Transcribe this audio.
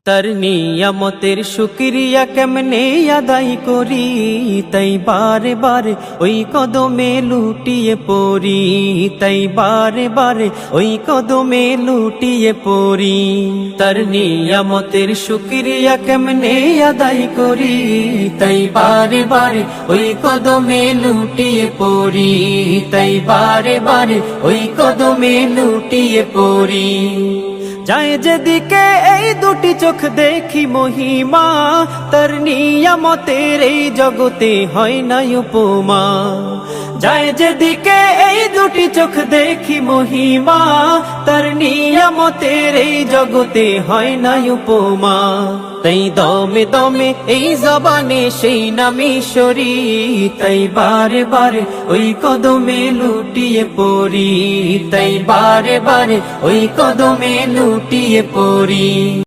তার নিয়ামতের শুকরিয়া কেমনে আদায় করি, তাই বারে বারে ওই কদমে লুটিয়ে পড়ি, তাই বারে বারে ওই কদমে লুটিয়ে পড়ি। তার নিয়ামতের শুকরিয়া কেমনে আদায় করি, তাই বারে বারে ওই কদমে লুটিয়ে পড়ি, তাই বারে বারে ওই কদমে লুটিয়ে পড়ি। যায় যেদিকে এই দুটি চোখ দেখি মহিমা, তার নিয়ামতের এই জগতে হয় না উপমা। যায় যেদিকে এই দুটি চোখ দেখি মহিমা, তার নিয়ামতের এই জগতে হয় না উপমা। তাই দমে দমে এই জবানে সেই নামে সরি, তাই বারে বারে ওই কদমে লুটিয়ে পড়ি, তাই বারে বারে ওই কদমে লুটিয়ে পড়ি।